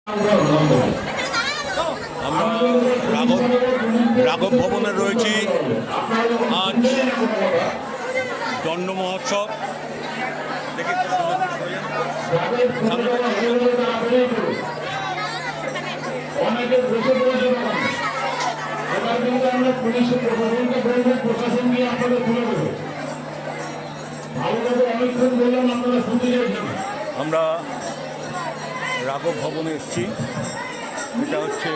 আমরা রাঘব ভবনে রয়েছি। আজ দণ্ড মহোৎসব দেখে আমরা রাঘব ভবনে এসেছি। এটা হচ্ছে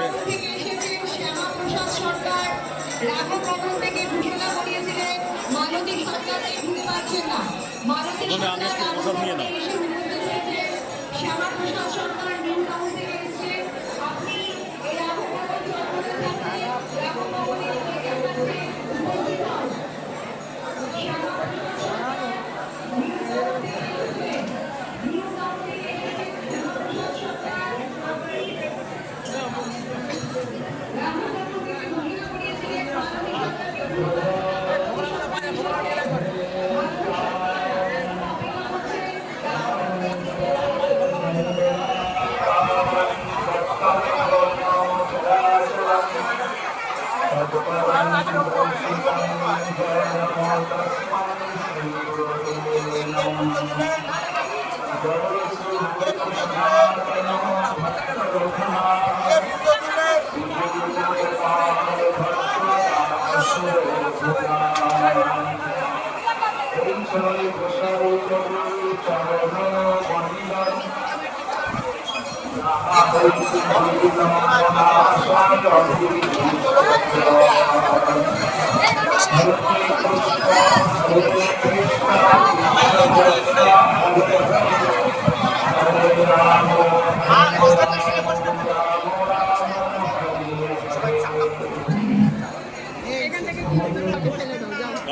নিয়ে না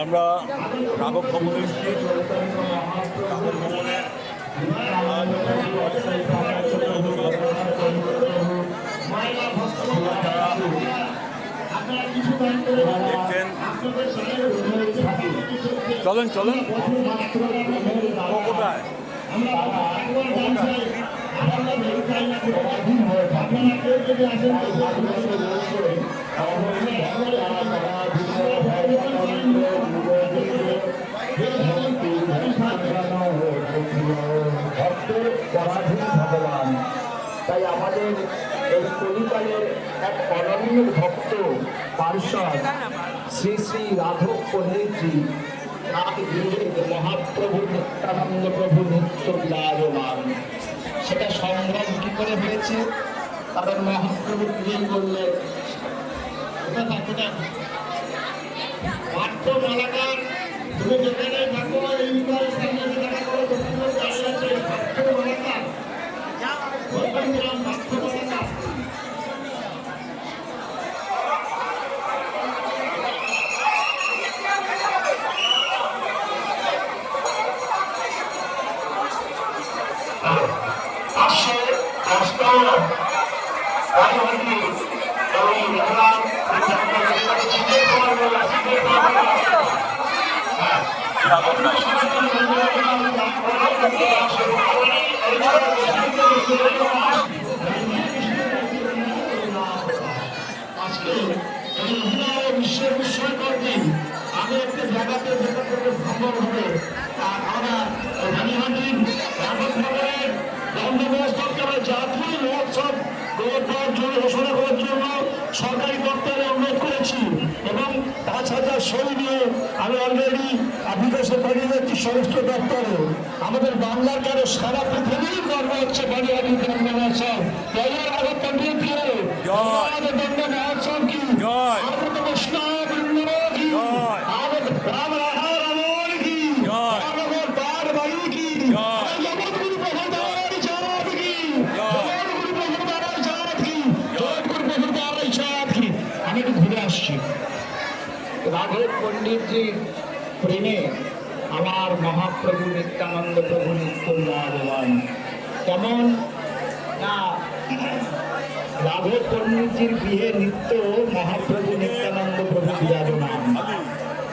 আমরা রাঘব ভবনে এসেছি। রাঘব ভবনে দেখছেন, চলেন চলেন কোথায় ভগবান। তাই আমাদের এই কলিকালের এক অনন্য ভক্ত পার্ষদ শ্রী শ্রী রাঘব পণ্ডিতজি তার গৃহে মহাপ্রভু নিত্যানন্দ প্রভু নিত্য বিরাজমান। সেটা সম্ভব কি করে হয়েছে? কারণ মহাপ্রভু নিজেই বললেন, পার্থ মালাকার তুমি যেখানে থাকো এই সামনে দেখা করো, পার্থ মালাকার বিশ্বের বিস্ময়কর দিন। আমি একটা জায়গাতে যেটা করতে সম্ভব হবে আমরা রানীহাটির রাঘব ভবনের দণ্ড মহোৎসবকে আমরা জাতীয় মহোৎসব ঘোষণা করার জন্য সরকারি দপ্তরে অনুরোধ করেছি এবং ৫,০০০ সই নিয়ে আমি অলরেডি বিদেশে পাঠিয়ে যাচ্ছি সমস্ত দপ্তরে। আমাদের বাংলার কেন সারা পৃথিবীর গর্ব হচ্ছে বাংলাদেশ দণ্ড মহোৎসব। রাঘব পণ্ডিতজি আমাদের দণ্ড মহোৎসব কি রাঘব পণ্ডিতজির প্রেমে আমার মহাপ্রভু নিত্যানন্দ প্রভু নিত্য বিরাজমান। কেমন না, রাঘব পণ্ডিতজির গৃহে নিত্য মহাপ্রভু নিত্যানন্দ প্রভু বিরাজমান।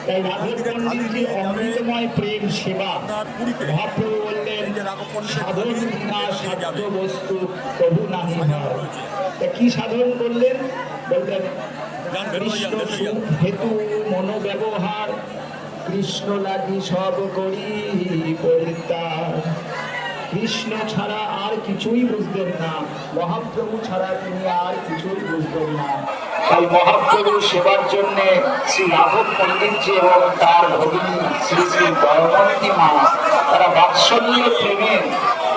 তাই রাঘব পণ্ডিতজি অমৃতময় প্রেম সেবা আপনার পুরীতে মহাপ্রভু বললেন এই যে রাঘব পণ্ডিতের সাধন পুরী না দিয়ে সাধ্য যাবে। বস্তু প্রভু নাহি সাজানো হয়। রয়েছে। তা কি সাধন করলেন বললেন যান, ভেতরে যান, কৃষ্ণ ভেতরে যান। সুখ হেতু মনোব্যবহার কৃষ্ণ লাগি সব করি পরিত্যাগ। কৃষ্ণ ছাড়া আর কিছুই বুঝতেন না, মহাপ্রভু ছাড়া তিনি আর কিছুই বুঝতেন না। তাই মহাপ্রভুর সেবার জন্য শ্রী রাঘব পণ্ডিতজি এবং তার ভগিনী শ্রী শ্রী দয়মন্তী মা তারা বাৎসল্য প্রেমে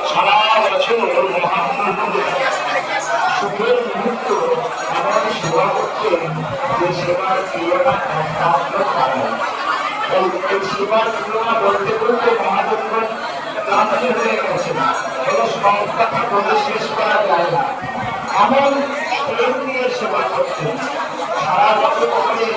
সারা বছর মহাপ্রভুর সুখের মুহূর্ত এমন সেবা করতেন যে সেবার তুলনা একমাত্র কারণ। এই সেবার তুলনা বলতে বলতে মহাদেব ক্লান্তি হয়ে গেছে, কোনো সংখ্যাকে বলে শেষ করা যায় না। এমন প্রেম নিয়ে সেবা করতেন, সারা বছর ধরে